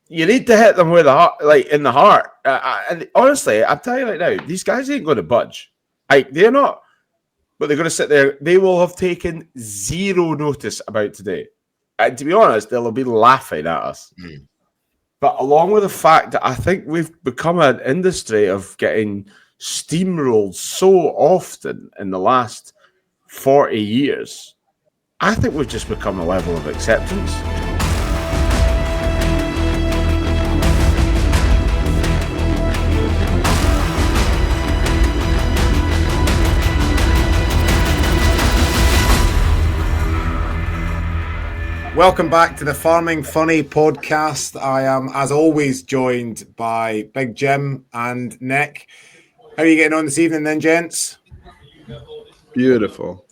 You need to hit them where the heart, like in the heart. And honestly, I'm telling you right now, these guys ain't going to budge. Like they're not, but they're going to sit there. They will have taken zero notice about today. And to be honest, they'll be laughing at us. Mm. But along with the fact that I think we've become an industry of getting steamrolled so often in the last 40 years, I think we've just become a level of acceptance. Welcome back to the Farming Funny podcast. I am, as always, joined by Big Jim and Nick. How are you getting on this evening then, gents? Beautiful.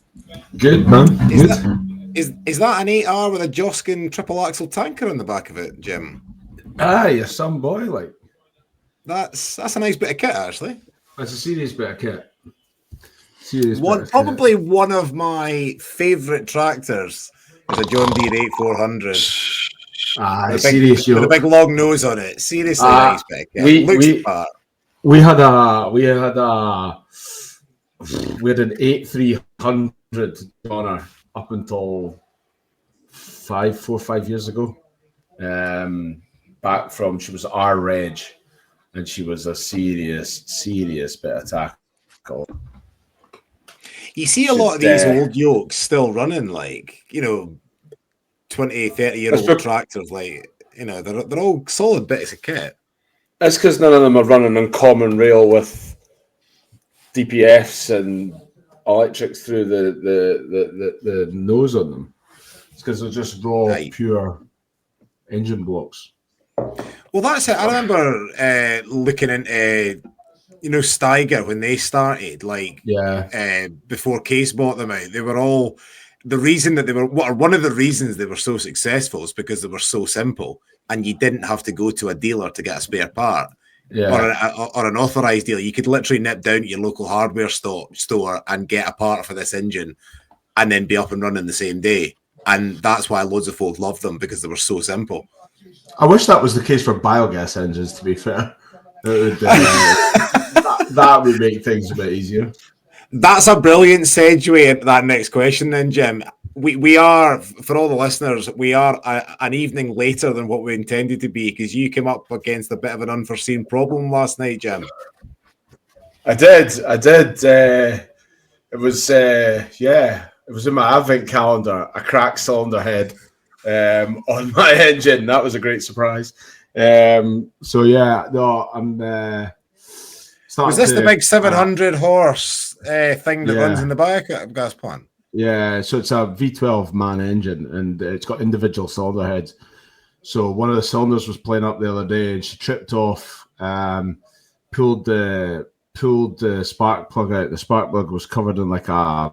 Good, man. Is that an 8R with a Joskin triple axle tanker on the back of it, Jim? You're some boy, like. That's a nice bit of kit, actually. That's a serious bit of kit. Probably one of my favourite tractors is a John Deere 8400. With a big long nose on it. Seriously, nice bit of kit. Looks the part. We had an 8300 Donner up until 4 or 5 years ago. Back from, she was our reg, and she was a serious bit of tackle. You see a lot of these old yokes still running, like, 20, 30-year-old tractors, like, they're all solid bits of kit. That's because none of them are running on common rail with DPFs and electrics through the nose on them. It's because they're just raw, pure engine blocks. Well, that's it. I remember looking into, Steiger when they started, before Case bought them out. They were all one of the reasons they were so successful is because they were so simple, and you didn't have to go to a dealer to get a spare part or an authorized dealer. You could literally nip down to your local hardware store and get a part for this engine, and then be up and running the same day. And that's why loads of folk loved them, because they were so simple. I wish that was the case for biogas engines, to be fair. That would make things a bit easier. That's a brilliant segue into that next question then, Jim. We are, for all the listeners, we are an evening later than what we intended to be, because you came up against a bit of an unforeseen problem last night, Jim. I did. It was in my advent calendar, a cracked cylinder head on my engine. That was a great surprise. I'm was this the big 700 horse thing that runs in the biogas plant? Yeah, so it's a V12 man engine, and it's got individual cylinder heads. So one of the cylinders was playing up the other day, and she tripped off, pulled the spark plug out. The spark plug was covered in like an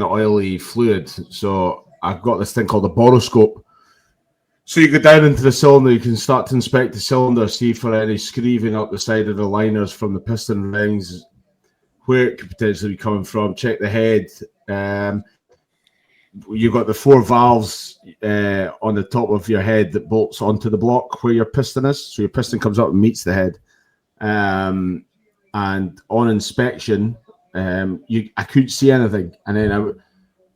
oily fluid. So I've got this thing called a boroscope. So you go down into the cylinder, you can start to inspect the cylinder, see for any screeving up the side of the liners from the piston rings, where it could potentially be coming from. Check the head. You've got the 4 valves on the top of your head that bolts onto the block where your piston is. So your piston comes up and meets the head. And on inspection, I couldn't see anything. And then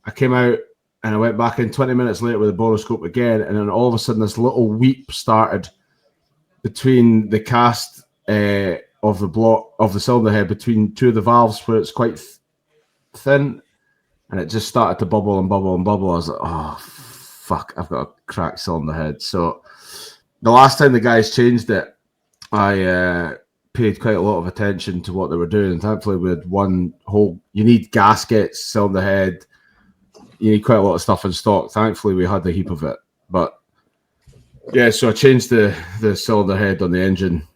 I came out, and I went back in 20 minutes later with the boroscope again, and then all of a sudden this little weep started between the cast of the block of the cylinder head, between 2 of the valves where it's quite thin, and it just started to bubble and bubble and bubble. I was like, oh, fuck, I've got a cracked cylinder head. So the last time the guys changed it, I paid quite a lot of attention to what they were doing. And thankfully, we had one whole, you need gaskets, cylinder head, you need quite a lot of stuff in stock. Thankfully, we had a heap of it. But yeah, so I changed the cylinder head on the engine,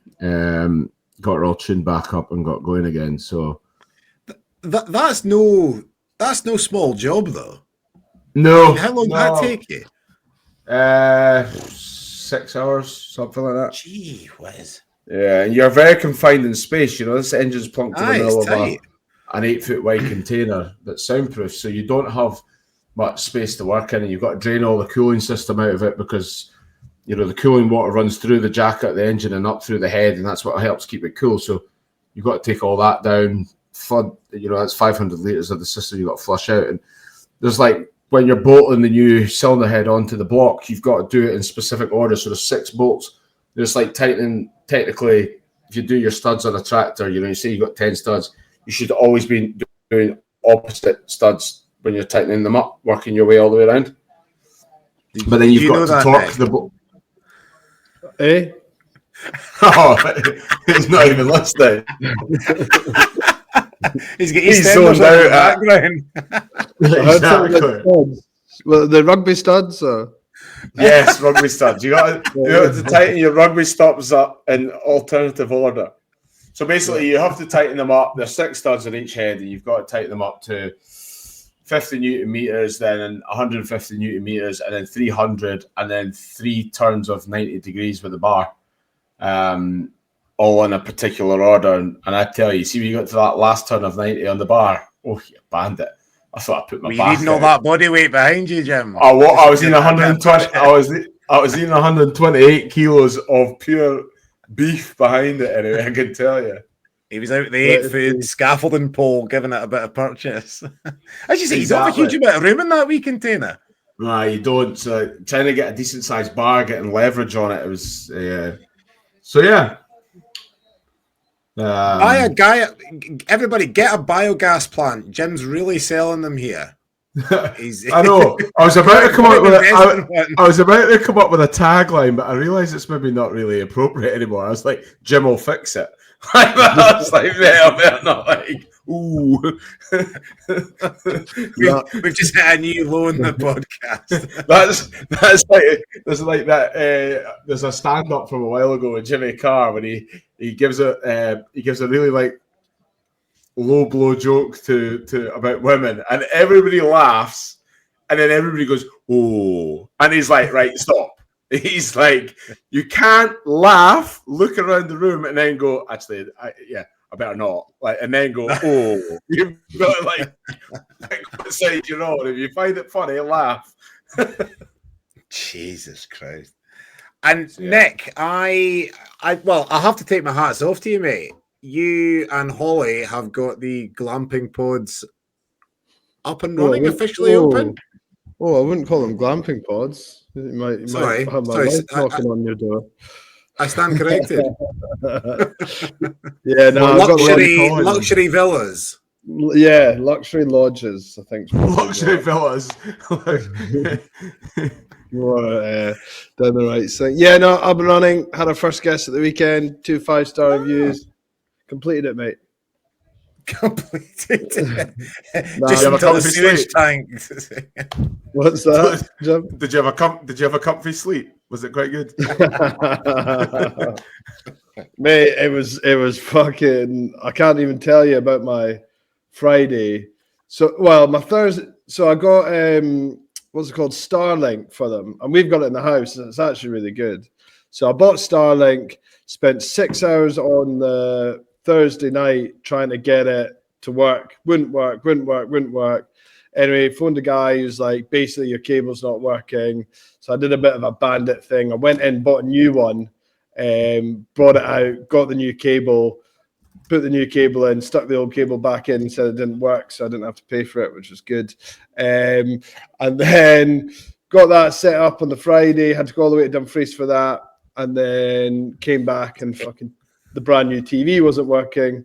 got it all tuned back up, and got going again. So that's no small job, though. No. I mean, how long did that take you? 6 hours, something like that. Gee whiz. Yeah, and you're very confined in space. This engine's plunked in the middle of an 8-foot wide container that's soundproof, so you don't have much space to work in, and you've got to drain all the cooling system out of it, because the cooling water runs through the jacket of the engine and up through the head, and that's what helps keep it cool. So you've got to take all that down, flood, that's 500 litres of the system you've got to flush out. And there's like, when you're bolting the new cylinder head onto the block, you've got to do it in specific order. So there's 6 bolts. There's like tightening, technically, if you do your studs on a tractor, you say you've got 10 studs, you should always be doing opposite studs when you're tightening them up, working your way all the way around. But then you've got to torque the bolt. Eh? Oh, he's not even listening. He's zoned out. Exactly. Well, the rugby studs, or? Yes, rugby studs. You got to tighten your rugby stops up in alternative order. So basically, you have to tighten them up. There's 6 studs on each head, and you've got to tighten them up to 50 Newton meters, then 150 Newton meters, and then 300, and then 3 turns of 90 degrees with the bar, all in a particular order. And I tell you, see when you got to that last turn of 90 on the bar, oh, you bandit. I thought I put my back. You needing all that body weight behind you, Jim? I was in 120. I was in 128 kilos of pure beef behind it. Anyway, I can tell you. He was out the 8-foot scaffolding pole, giving it a bit of purchase. As you say, you don't have a huge amount of room in that wee container. Nah, you don't. So trying to get a decent sized bar, getting leverage on it, it was. So yeah. Buy a guy. Everybody, get a biogas plant. Jim's really selling them here. I know. I was about to come up with a tagline, but I realised it's maybe not really appropriate anymore. I was like, Jim will fix it. I was like, man, not like, ooh. We've just hit a new low in the podcast. that's like, there's like that. There's a stand up from a while ago with Jimmy Carr when he gives a really like low blow joke to about women, and everybody laughs, and then everybody goes, oh, and he's like, right, stop. He's like, you can't laugh, look around the room, and then go, actually, I better not. Like, and then go, oh, you've got to like what side you're on. If you find it funny, laugh. Jesus Christ. And Nick, I have to take my hats off to you, mate. You and Holly have got the glamping pods up and running, officially open. Oh, I wouldn't call them glamping pods. You might have my wife knocking on your door. I stand corrected. Yeah, no, luxury villas. Yeah, luxury lodges, I think. Luxury villas. Down the right thing. Yeah, no, up and running. Had our first guest at the weekend. 2 5-star reviews. Completed it, mate. Completed it. Just until the sewage tank. What's that, Jim? Did you have a comfy sleep? Was it quite good? Mate, it was fucking. I can't even tell you about my Friday. My Thursday. So I got what's it called, Starlink for them, and we've got it in the house, and it's actually really good. So I bought Starlink, spent 6 hours on the Thursday night trying to get it to work. Wouldn't work. Anyway, phoned the guy who's like, basically your cable's not working. So I did a bit of a bandit thing. I went in, bought a new one, brought it out, got the new cable, put the new cable in, stuck the old cable back in, said it didn't work, so I didn't have to pay for it, which was good. And then got that set up on the Friday, had to go all the way to Dumfries for that, and then came back and fucking the brand new TV wasn't working.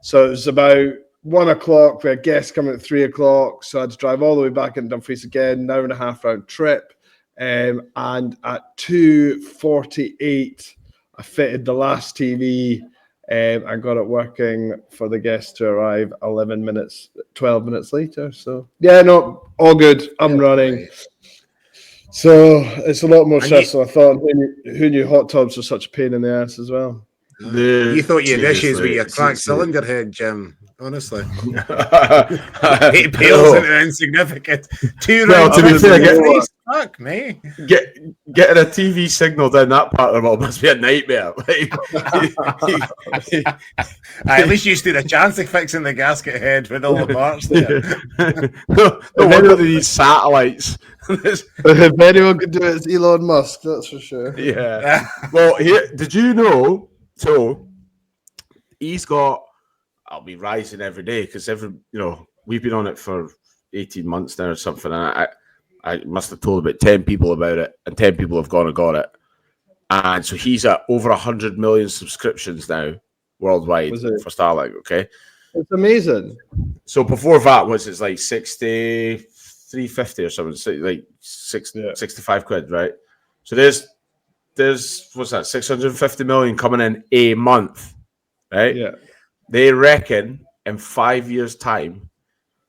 So it was about 1 o'clock. We had guests coming at 3 o'clock. So I had to drive all the way back in Dumfries again, an hour and a half round trip. And at 2:48, I fitted the last TV and got it working for the guests to arrive 12 minutes later. So yeah, no, all good. I'm running. So it's a lot more stressful. I thought, who knew hot tubs were such a pain in the ass as well. You thought you had issues with your cracked cylinder head, Jim. Honestly, it pales into insignificant. 2 rounds. To be fair, Fuck me. Getting a TV signal down that part of the world must be a nightmare. At least you stood a chance of fixing the gasket head with all the parts there. no wonder they need satellites. If anyone could do it, it's Elon Musk, that's for sure. Yeah. Well, here, did you know? So he's got. I'll be rising every day because we've been on it for 18 months now or something, and I must have told about 10 people about it, and 10 people have gone and got it. And so he's at over 100 million subscriptions now worldwide for Starlink, okay? It's amazing. So before that was it's like 350 or something, like 65 quid, right? So there's what's that, 650 million coming in a month, right? Yeah. They reckon in 5 years' time,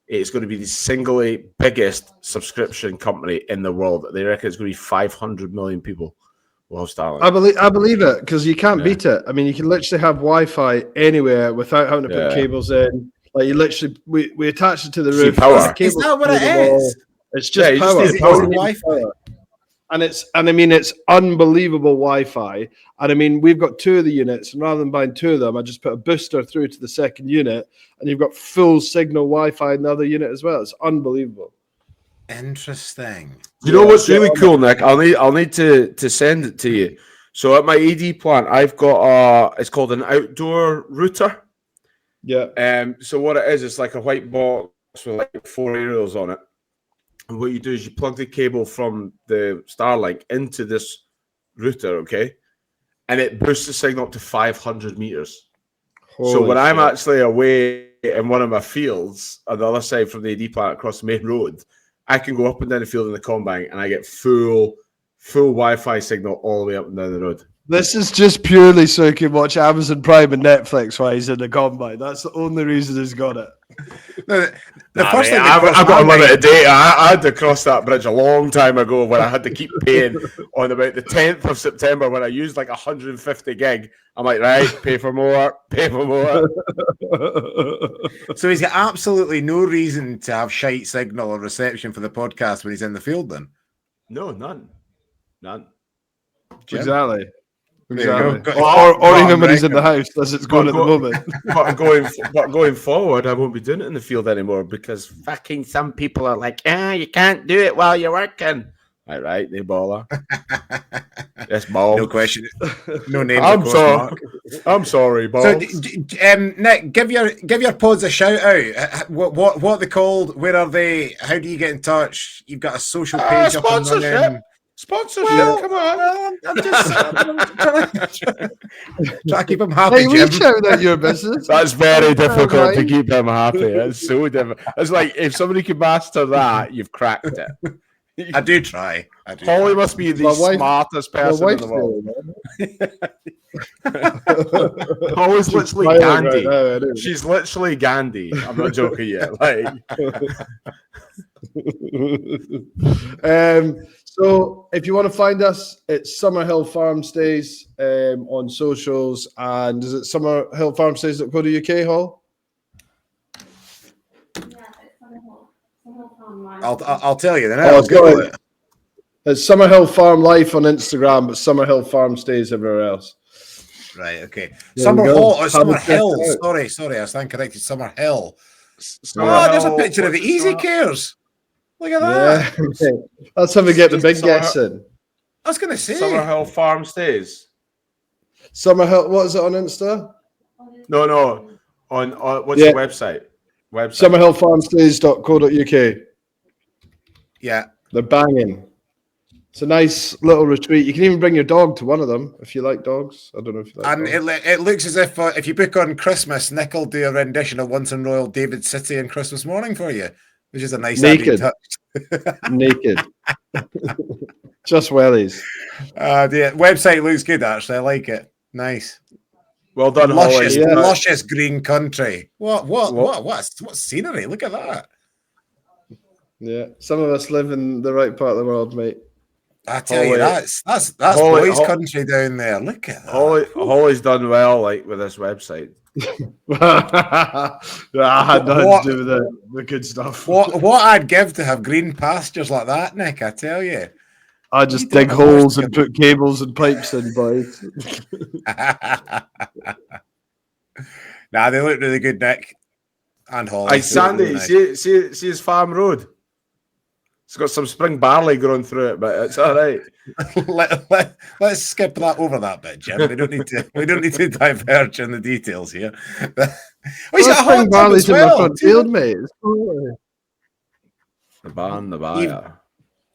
it's going to be the singly biggest subscription company in the world. They reckon it's going to be 500 million people will have Starlink. I believe it because you can't beat it. I mean, you can literally have Wi-Fi anywhere without having to put cables in. Like you literally, we attach it to the roof. Power. Is that what it is? It's just power. It's Wi-Fi. And it's unbelievable Wi-Fi. And I mean, we've got 2 of the units, and rather than buying 2 of them, I just put a booster through to the second unit, and you've got full signal Wi-Fi in the other unit as well. It's unbelievable. Interesting. You know what's really cool, Nick? I'll need to send it to you. So at my AD plant, I've got it's called an outdoor router. Yeah. So what it is, it's like a white box with like 4 aerials on it. And what you do is you plug the cable from the Starlink into this router, okay? And it boosts the signal up to 500 meters. So when I'm actually away in one of my fields on the other side from the AD plant across the main road, I can go up and down the field in the combine and I get full Wi-Fi signal all the way up and down the road. This is just purely so he can watch Amazon Prime and Netflix while he's in the combine. That's the only reason he's got it. I've got unlimited data. I had to cross that bridge a long time ago when I had to keep paying on about the 10th of September when I used like 150 gig. I'm like, right, pay for more. So he's got absolutely no reason to have shite signal or reception for the podcast when he's in the field then? No, none. Jim? Exactly. Or even when he's in the house, as it's going at the moment. But going forward, I won't be doing it in the field anymore because fucking some people are like, you can't do it while you're working. All right, they baller. Yes, ball. No question. No name. I'm sorry, ball. So, Nick, give your pods a shout out. What are they called? Where are they? How do you get in touch? You've got a social page up and running. Sponsorship, come on. I'm just try to keep him happy. Hey, we shout out your business. That's very difficult to keep him happy. It's so difficult. It's like if somebody can master that, you've cracked it. I do try. Holly must be the smartest person in the world. Holly's literally Gandhi. Right now, she's literally Gandhi. I'm not joking yet. So if you want to find us, it's Summerhill Farm Stays on socials, and is it summerhillfarmstays.co.uk, Hall? Yeah, it's Summerhill Farm Life. I'll tell you then. It's Summerhill Farm Life on Instagram, but Summerhill Farm Stays everywhere else. Right, okay. Summerhill. Sorry, I was thinking corrected. Summerhill. There's a picture of the Easy Cares. Look at that. Yeah. That's how we get the big guests in. I was going to say. Summerhill Farm Stays. Summerhill, what is it on Insta? No. On what's the website? Summerhillfarmstays.co.uk. Yeah. They're banging. It's a nice little retreat. You can even bring your dog to one of them if you like dogs. I don't know if you like dogs. It looks as if you book on Christmas, Nick will do a rendition of Once in Royal David City on Christmas morning for you, which is a nice naked touch. Naked. Just wellies. The website looks good, actually. I like it. Nice. Well done, luscious, Holly. Luscious green country. What scenery? Look at that. Yeah, some of us live in the right part of the world, mate. I tell you, that's boys' country down there. Look at that. Holly's done well, with this website. I had nothing to do with the good stuff. What I'd give to have green pastures like that, Nick, I tell you. I just dig holes and put cables and pipes in, boys. Nah, they look really good, Nick. And Holly. Hey, Sandy, see his farm road. It's got some spring barley growing through it, but it's all right. Let's skip that over that bit, Jim. We don't need to diverge in the details here. He's got a hot tub as well. Field, mate. The barn, the buyer.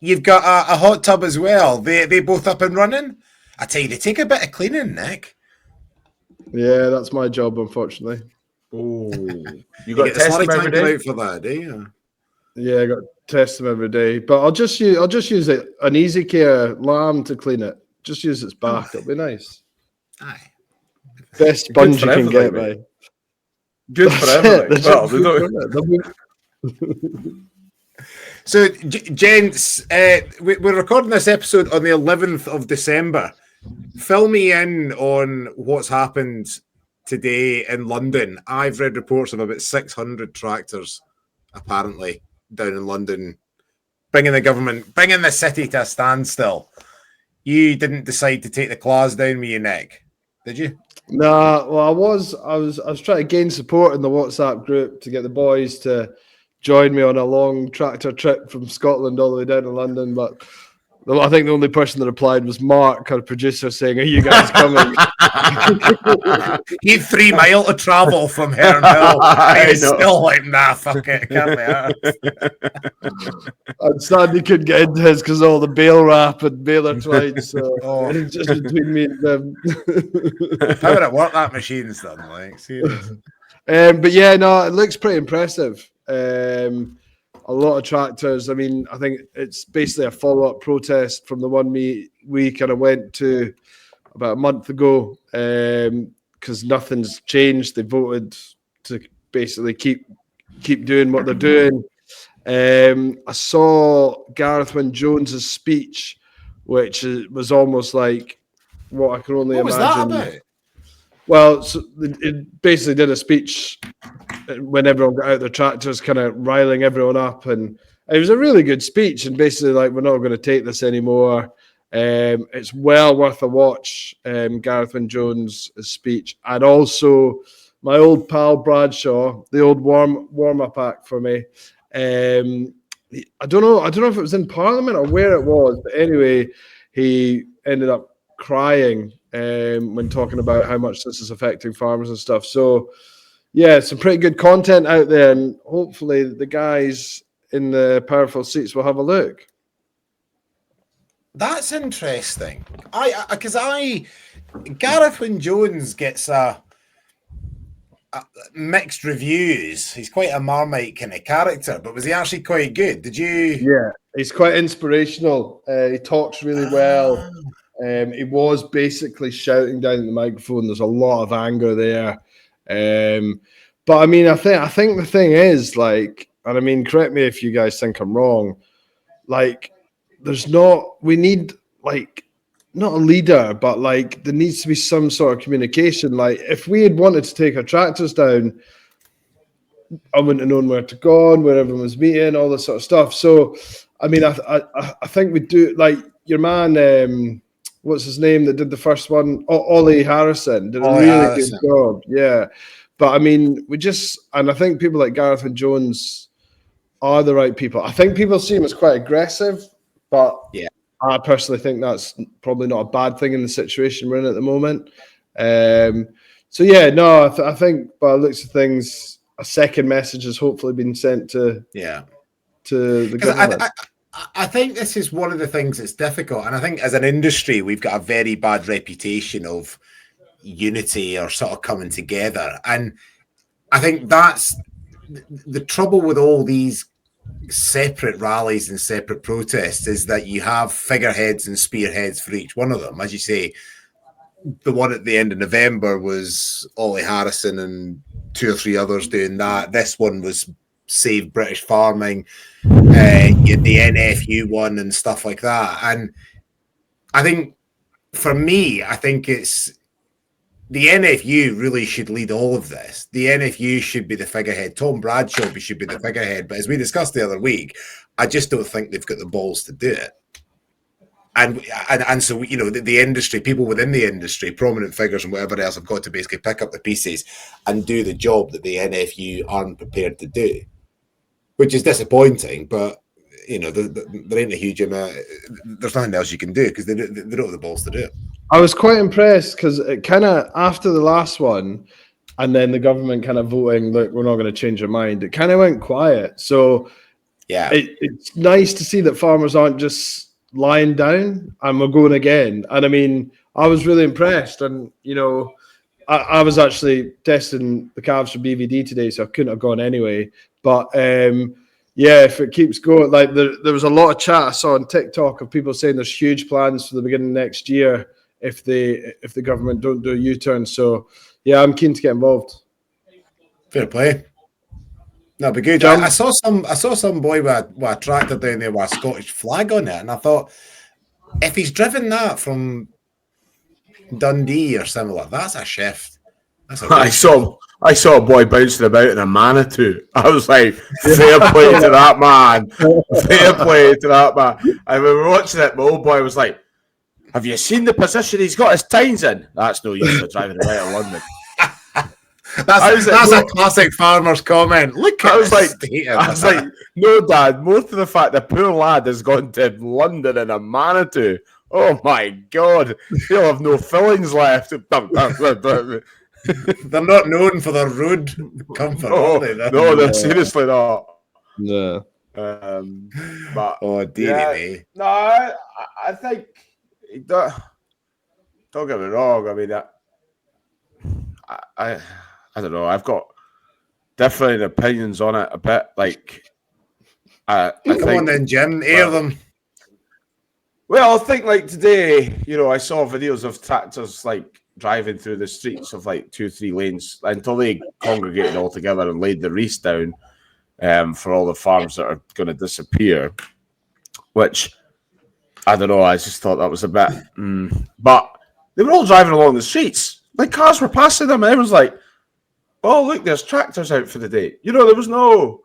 You've got a hot tub as well. They both up and running. I tell you, they take a bit of cleaning, Nick. Yeah, that's my job, unfortunately. Oh, you got to test them every day for that, do you? Yeah, I got to test them every day, but I'll just use an Easy Care lamb to clean it. Just use its back; it'll be nice. Aye, best sponge you can get, mate. Good for everything. So, gents, we're recording this episode on the 11th of December. Fill me in on what's happened today in London. I've read reports of about 600 tractors, apparently, down in London, bringing the city to a standstill. You didn't decide to take the claws down with you, Nick, did you? Nah, well, I was trying to gain support in the WhatsApp group to get the boys to join me on a long tractor trip from Scotland all the way down to London, but I think the only person that replied was Mark, our producer, saying, "Are you guys coming?" He had 3 miles to travel from Hernhill. I was still like, nah, fuck it, can't be arsed. And Sandy couldn't get into his because all the bale wrap and baler twines. So it's just between me and them. How would it work? That machine's done, like, serious. But yeah, no, it looks pretty impressive. A lot of tractors. I mean, I think it's basically a follow-up protest from the one we kind of went to about a month ago, because nothing's changed. They voted to basically keep doing what they're doing. I saw Gareth Wyn-Jones's speech, which was almost like what I can only imagine. What was that about? Well, so it basically did a speech when everyone got out their tractors, kind of riling everyone up, and it was a really good speech. And basically, like, we're not going to take this anymore. It's well worth a watch. Gareth Wyn-Jones' speech, and also my old pal Bradshaw, the old warm-up act for me. I don't know if it was in Parliament or where it was, but anyway, he ended up crying when talking about how much this is affecting farmers and stuff. So yeah, some pretty good content out there, and hopefully the guys in the powerful seats will have a look. That's interesting. Gareth Wyn-Jones gets a mixed reviews. He's quite a Marmite kind of character, but was he actually quite good? Did you? Yeah, he's quite inspirational. He talks really well. He was basically shouting down the microphone. There's a lot of anger there. But I mean, I think the thing is, like, and I mean, correct me if you guys think I'm wrong, like, we need, like, not a leader, but like there needs to be some sort of communication. Like, if we had wanted to take our tractors down, I wouldn't have known where to go and where everyone was meeting, all this sort of stuff. So, I mean, I think we do, like, your man, what's his name that did the first one? Ollie Harrison did a really good job. Yeah. But I mean, and I think people like Gareth Wyn-Jones are the right people. I think people see him as quite aggressive, but yeah, I personally think that's probably not a bad thing in the situation we're in at the moment. So yeah, no, I think by the looks of things, a second message has hopefully been sent to the government. I think this is one of the things that's difficult, and I think as an industry we've got a very bad reputation of unity or sort of coming together, and I think that's the trouble with all these separate rallies and separate protests, is that you have figureheads and spearheads for each one of them. As you say, the one at the end of November was Ollie Harrison and 2 or 3 others doing that. This one was Save British Farming, you had the NFU one and stuff like that. And I think for me, I think it's the NFU really should lead all of this. The NFU should be the figurehead. Tom Bradshaw should be the figurehead. But as we discussed the other week, I just don't think they've got the balls to do it. And so, you know, the industry, people within the industry, prominent figures and whatever else have got to basically pick up the pieces and do the job that the NFU aren't prepared to do, which is disappointing. But, you know, there ain't a huge amount. There's nothing else you can do because they don't have the balls to do it. I was quite impressed because it kind of after the last one, and then the government kind of voting, look, we're not going to change our mind. It kind of went quiet. So yeah, it's nice to see that farmers aren't just lying down and we're going again. And I mean, I was really impressed. And you know, I was actually testing the calves for BVD today, so I couldn't have gone anyway. But yeah, if it keeps going, like there was a lot of chat I saw on TikTok of people saying there's huge plans for the beginning of next year if the government don't do a U-turn. So yeah, I'm keen to get involved. Fair play. That'd be good. I saw some boy with a tractor down there with a Scottish flag on it, and I thought, if he's driven that from Dundee or similar, that's a shift. I saw a boy bouncing about in a Manitou. I was like, fair play to that man. Fair play to that man. And we were watching it, my old boy was like, have you seen the position he's got his tines in? That's no use for driving away to London. That's a classic farmer's comment. Look at I was like, no, Dad, more to the fact the poor lad has gone to London in a Manitou. Oh my God, he'll have no fillings left. They're not known for their road comfort, are they? No, they're seriously not. No. But oh, dear me. No, I think don't get me wrong. I mean, I don't know. I've got different opinions on it a bit. Like, I come on then, Jim, air them. Well, I think like today, you know, I saw videos of tractors like driving through the streets of like 2-3 lanes until they congregated all together and laid the wreaths down for all the farms that are going to disappear. Which I don't know. I just thought that was a bit, but they were all driving along the streets. Like cars were passing them, and everyone's like, "Oh, look, there's tractors out for the day." You know, there was no.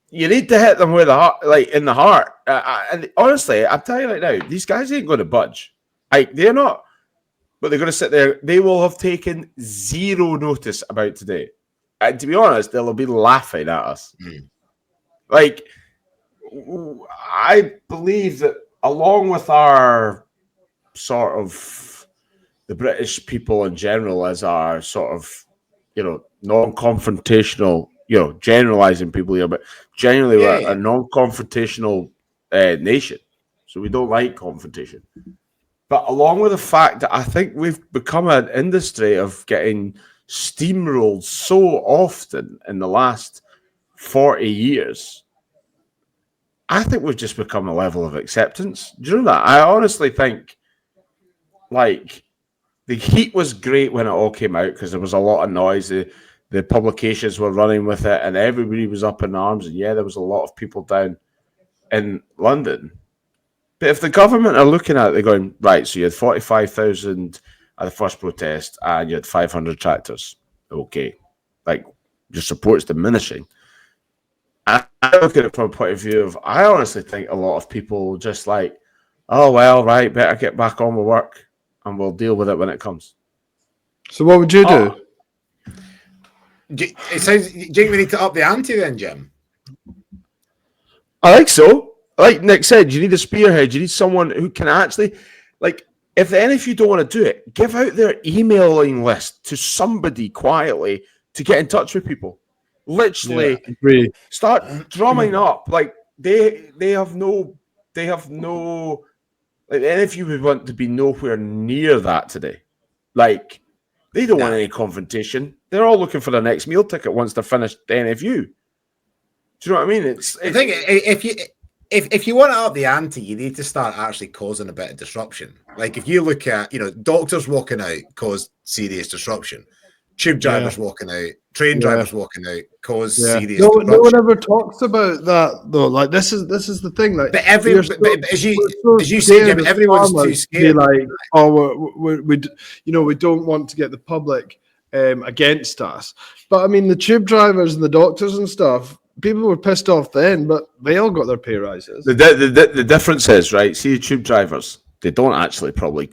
You need to hit them where the heart, like in the heart. And honestly, I'm telling you right now, these guys ain't going to budge. Like they're not, but they're going to sit there. They will have taken zero notice about today, and to be honest, they'll be laughing at us. Like, I believe that along with our sort of the British people in general as our sort of, you know, non-confrontational, you know, generalizing people here, but generally we're a non-confrontational nation. So we don't like confrontation. But along with the fact that I think we've become an industry of getting steamrolled so often in the last 40 years, I think we've just become a level of acceptance. Do you know that? I honestly think, like, the heat was great when it all came out because there was a lot of noise. The publications were running with it and everybody was up in arms. And yeah, there was a lot of people down in London. But if the government are looking at it, they're going, right, so you had 45,000 at the first protest and you had 500 tractors. Okay. Like, your support's diminishing. I look at it from a point of view of, I honestly think a lot of people just like, oh, well, right, better get back on with work and we'll deal with it when it comes. So what would you do? It sounds, do you think we need to up the ante then, Jim? I think so. Like Nick said, you need a spearhead. You need someone who can actually, like, if the NFU don't want to do it, give out their emailing list to somebody quietly to get in touch with people. Literally, start drumming up. Like they have no. Like the NFU would want to be nowhere near that today. Like they don't want any confrontation. They're all looking for the next meal ticket once they're finished the NFU. Do you know what I mean? I think if you want to up the ante, you need to start actually causing a bit of disruption. Like if you look at, you know, doctors walking out caused serious disruption. tube drivers walking out, train drivers walking out, cause serious no disruption. one ever talks about that though. Like this is the thing. Like, but as you say, Jim, everyone's too scared. Like, oh, we don't want to get the public against us. But I mean, the tube drivers and the doctors and stuff, people were pissed off then, but they all got their pay rises. The difference is, right, see, tube drivers, they don't actually probably,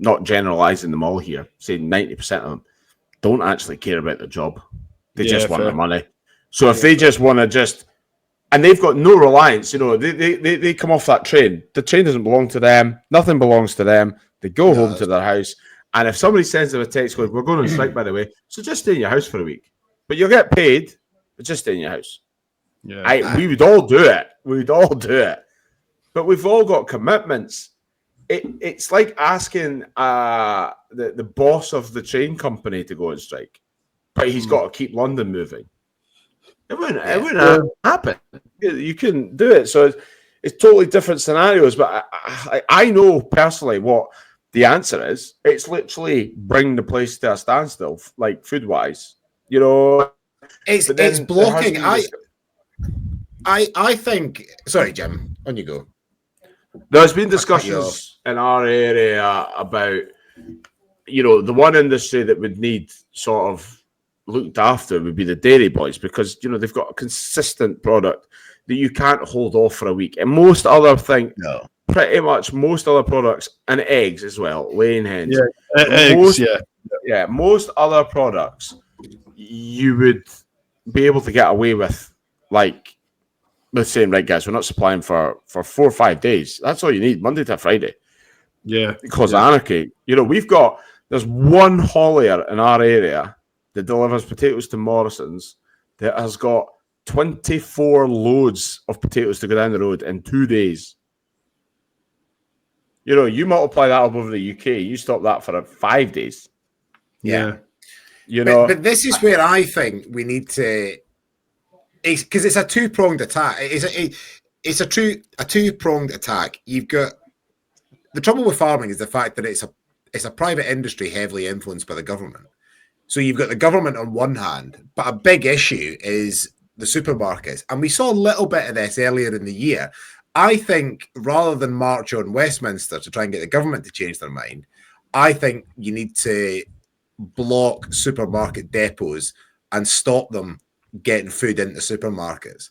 not generalising them all here, say 90% of them, don't actually care about their job. They just want their money. So if they just want to and they've got no reliance, they come off that train. The train doesn't belong to them. Nothing belongs to them. They go home to their house. And if somebody sends them a text going, we're going on strike, by the way, so just stay in your house for a week. But you'll get paid, but just stay in your house. Yeah, we would all do it. But we've all got commitments. It's like asking the boss of the train company to go on strike, but he's got to keep London moving. It wouldn't happen. You couldn't do it. So it's totally different scenarios. But I know personally what the answer is. It's literally bring the place to a standstill, like food-wise. It's blocking. I think. Sorry, Jim. On you go. There's been discussions in our area about, the one industry that would need sort of looked after would be the dairy boys, because, they've got a consistent product that you can't hold off for a week. And most other pretty much most other products, and eggs as well, laying hens. Yeah, eggs, most other products you would be able to get away with, like, they're saying, right, guys, we're not supplying for 4 or 5 days. That's all you need, Monday to Friday. Yeah. Because anarchy. There's one haulier in our area that delivers potatoes to Morrison's that has got 24 loads of potatoes to go down the road in 2 days. You multiply that up over the UK, you stop that for 5 days. Yeah. But this is where I think we need to... because it's a two-pronged attack. It's a two-pronged attack. You've got the trouble with farming is the fact that it's a private industry heavily influenced by the government. So you've got the government on one hand, but a big issue is the supermarkets. And we saw a little bit of this earlier in the year. I think rather than march on Westminster to try and get the government to change their mind, I think you need to block supermarket depots and stop them getting food into supermarkets.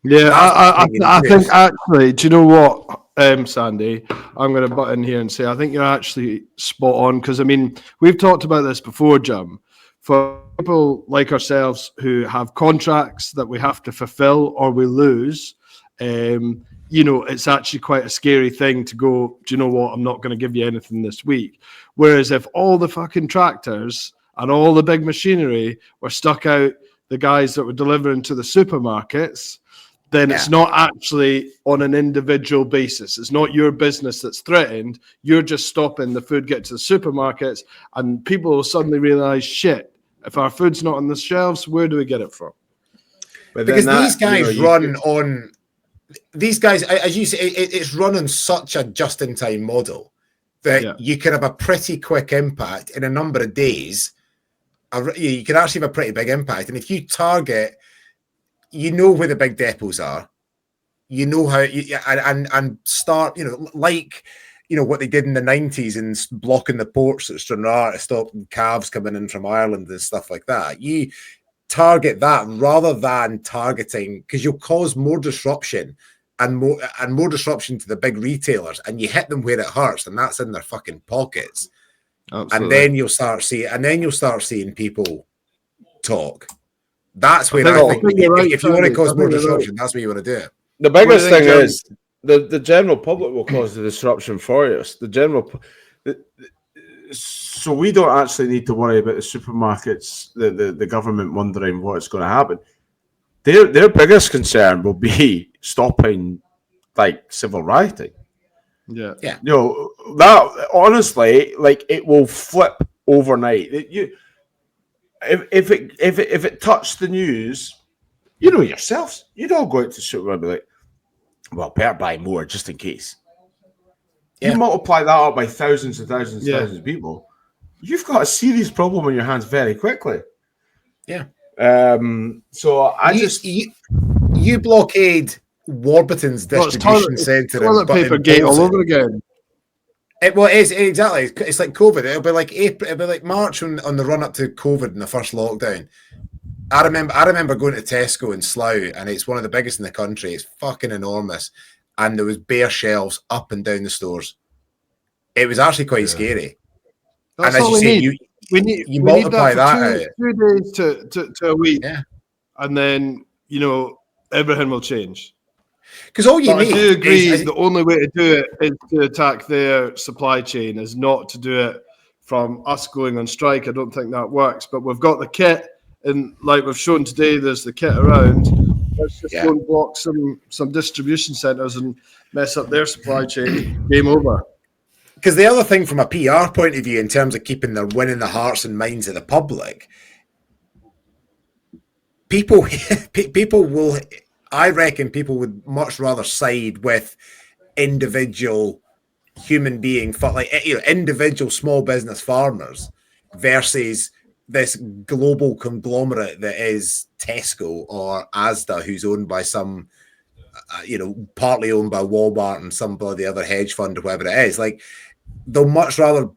Yeah, I think actually, do you know what, Sandy? I'm going to butt in here and say I think you're actually spot on, because I mean we've talked about this before, Jim. For people like ourselves who have contracts that we have to fulfill or we lose, it's actually quite a scary thing to go, do you know what? I'm not going to give you anything this week. Whereas if all the fucking tractors and all the big machinery were stuck out the guys that were delivering to the supermarkets, then it's not actually on an individual basis. It's not your business that's threatened. You're just stopping the food get to the supermarkets, and people will suddenly realize, shit, if our food's not on the shelves, where do we get it from? Because these guys these guys, as you say, it's run on such a just-in-time model that you can have a pretty quick impact in a number of days. You can actually have a pretty big impact. And if you target, where the big depots are, how and start, what they did in the 90s and blocking the ports at Stranraer to stop calves coming in from Ireland and stuff like that. You target that rather than targeting, because you'll cause more disruption and more disruption to the big retailers, and you hit them where it hurts, and that's in their fucking pockets. Absolutely. And then you'll start seeing people talk. That's where I think if you want to cause more disruption, that's where you want to do it. The biggest thing is the general public will cause the disruption for us. So we don't actually need to worry about the supermarkets, the government wondering what's going to happen. Their biggest concern will be stopping civil rioting. Yeah. That honestly, it will flip overnight. If it touched the news, yourselves, you'd all go out to the supermarket and be like, well, better buy more just in case. You multiply that up by thousands and thousands and thousands of people. you've got a serious problem on your hands very quickly. Yeah. So I you blockade Warburton's distribution centre. Toilet paper gate all over again. It is exactly. It's like COVID. It'll be like April. It'll be like March on the run up to COVID in the first lockdown. I remember going to Tesco in Slough, and it's one of the biggest in the country. It's fucking enormous, and there was bare shelves up and down the stores. It was actually quite scary. That's and as all you say, need. you multiply that out 2 days to a week, and then everything will change. Because all you need. I do agree. The only way to do it is to attack their supply chain, is not to do it from us going on strike. I don't think that works. But we've got the kit, and like we've shown today, there's the kit around. Let's just go and block some distribution centres and mess up their supply chain. Game over. Because the other thing from a PR point of view, in terms of winning the hearts and minds of the public, people will. I reckon people would much rather side with individual human being, individual small business farmers versus this global conglomerate that is Tesco or Asda, who's owned by some, partly owned by Walmart and some bloody other hedge fund or whatever it is. Like, they'll much rather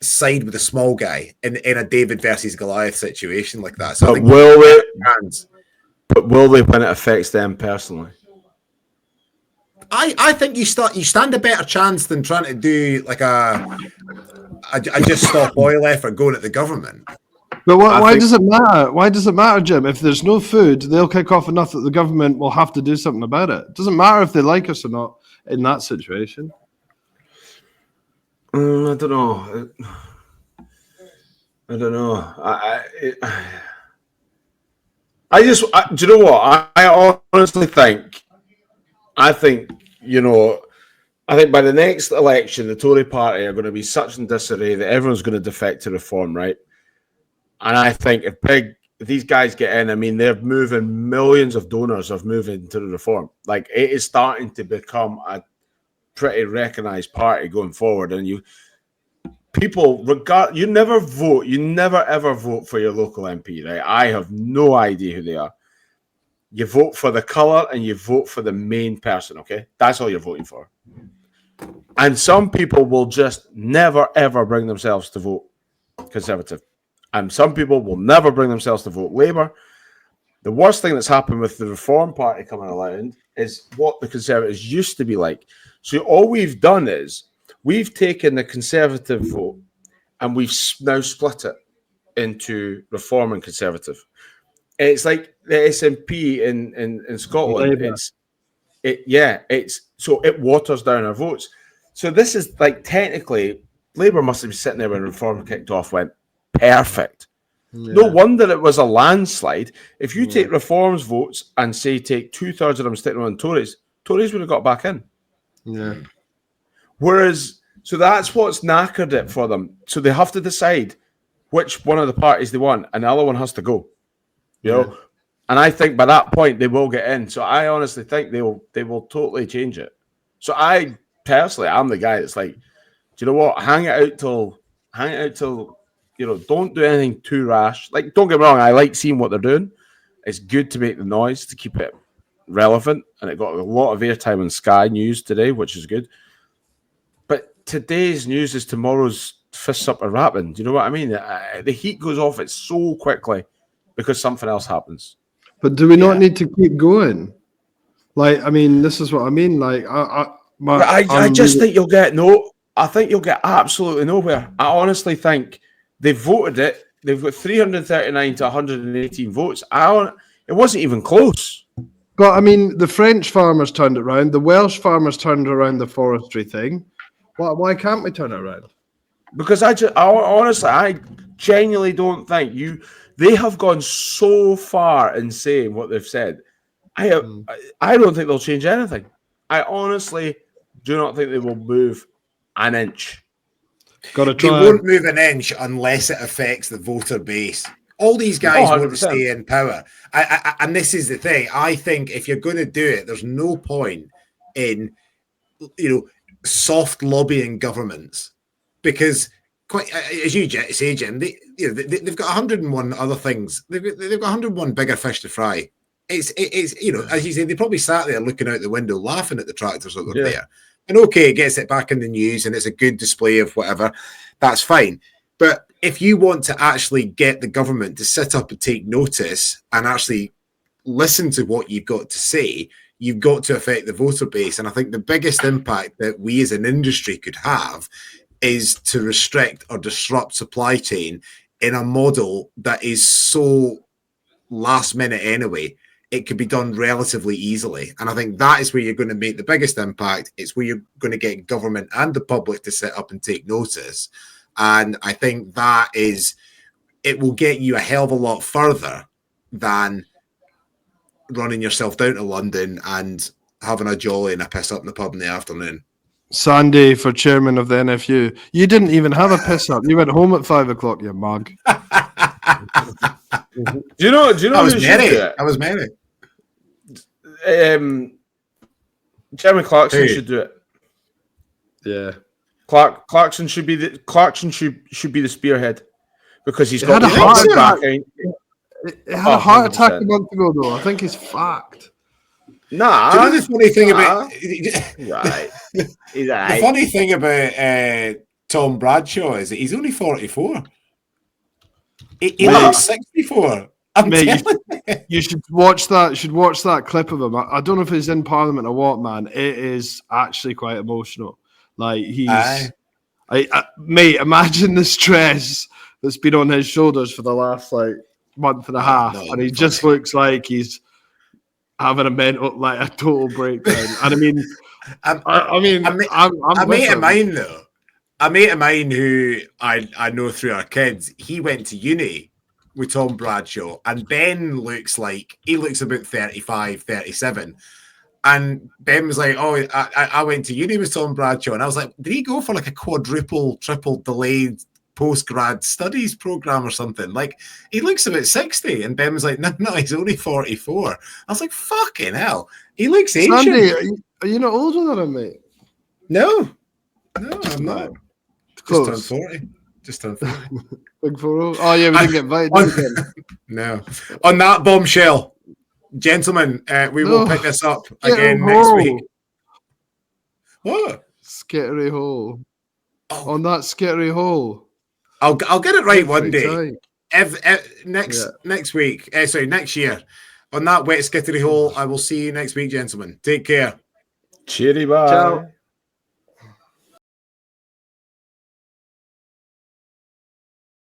side with the small guy in a David versus Goliath situation like that. So but will they when it affects them personally? I think you stand a better chance than trying to do like a just stop oil effort going at the government. But why does it matter? Why does it matter, Jim? If there's no food, they'll kick off enough that the government will have to do something about it. It doesn't matter if they like us or not in that situation. I don't know. I don't know. Do you know what? I honestly think, I think by the next election, the Tory party are going to be such in disarray that everyone's going to defect to reform, right? And I think if these guys get in, I mean, they're moving, millions of donors are moving to the reform. Like, it is starting to become a pretty recognised party going forward. And you never ever vote for your local MP, right? I have no idea who they are. You vote for the colour and you vote for the main person, okay? That's all you're voting for. And some people will just never ever bring themselves to vote Conservative. And some people will never bring themselves to vote Labour. The worst thing that's happened with the Reform Party coming around is what the Conservatives used to be like. So all we've done is we've taken the Conservative vote and we've now split it into Reform and Conservative. It's like the SNP in Scotland. It waters down our votes. So this is like, technically, Labour must have been sitting there when Reform kicked off, went perfect. Yeah. No wonder it was a landslide. If you take Reform's votes and say take 2/3 of them, stick them on Tories would have got back in. Yeah. Whereas, so that's what's knackered it for them. So they have to decide which one of the parties they want, and the other one has to go. You know, and I think by that point they will get in. So I honestly think they will totally change it. So I'm the guy that's like, do you know what? Hang it out till don't do anything too rash. Like, don't get me wrong, I like seeing what they're doing. It's good to make the noise to keep it relevant, and it got a lot of airtime on Sky News today, which is good. But today's news is tomorrow's fists up and rapping. Do you know what I mean? The heat goes off it so quickly because something else happens. But do we not need to keep going? Like, I mean, this is what I mean. Like, I just think you'll get I think you'll get absolutely nowhere. I honestly think they voted it. They've got 339 to 118 votes. It wasn't even close. But I mean, the French farmers turned it around. The Welsh farmers turned around the forestry thing. Why can't we turn it around? Because I genuinely don't think they have gone so far in saying what they've said. I don't think they'll change anything. I honestly do not think they will move an inch. Got to try. They won't move an inch unless it affects the voter base. All these guys want to stay in power. And this is the thing. I think if you're going to do it, there's no point in, soft lobbying governments, because quite as you say, Jim. They've got 101 other things. They've got 101 bigger fish to fry. It's as you say, they probably sat there looking out the window, laughing at the tractors that were there. And okay, it gets it back in the news, and it's a good display of whatever. That's fine. But if you want to actually get the government to sit up and take notice and actually listen to what you've got to say, you've got to affect the voter base. And I think the biggest impact that we as an industry could have is to restrict or disrupt supply chain in a model that is so last minute anyway. It could be done relatively easily. And I think that is where you're going to make the biggest impact. It's where you're going to get government and the public to sit up and take notice. And I think it will get you a hell of a lot further than running yourself down to London and having a jolly and a piss up in the pub in the afternoon. Sandy for chairman of the NFU. You didn't even have a piss up. You went home at 5 o'clock, you mug. Do you know? I was married. Jeremy Clarkson should do it. Yeah. Clarkson should be the spearhead because he's got a heart attack. It had a heart attack a month ago, though. I think it's fact. Nah. Do you know the funny thing about right? The funny thing about Tom Bradshaw is that he's only 44. He looks 64. You should watch that. You should watch that clip of him. I don't know if he's in Parliament or what, man. It is actually quite emotional. Like mate, imagine the stress that's been on his shoulders for the last month and a half, and he just looks like he's having a total breakdown. And I mean, a mate of mine though. A mate of mine who I know through our kids. He went to uni with Tom Bradshaw, and Ben looks about 35, 37. And Ben was like, "Oh, I went to uni with Tom Bradshaw," and I was like, "Did he go for like a quadruple, triple delayed post-grad studies program or something?" Like, he looks about 60, and Ben was like, "No, he's only 44." I was like, "Fucking hell, he looks ancient." Sandy, are you not older than him, mate? No, I'm not. Just turned 40. Big 40. Oh yeah, we didn't get invited. No. On that bombshell, gentlemen, we will pick this up again next week. What? Skittery hole. Oh. On that skittery hole. I'll get it right one day. Next week. Next year. On that wet skittery hole. I will see you next week, gentlemen. Take care. Cheery bye. Ciao.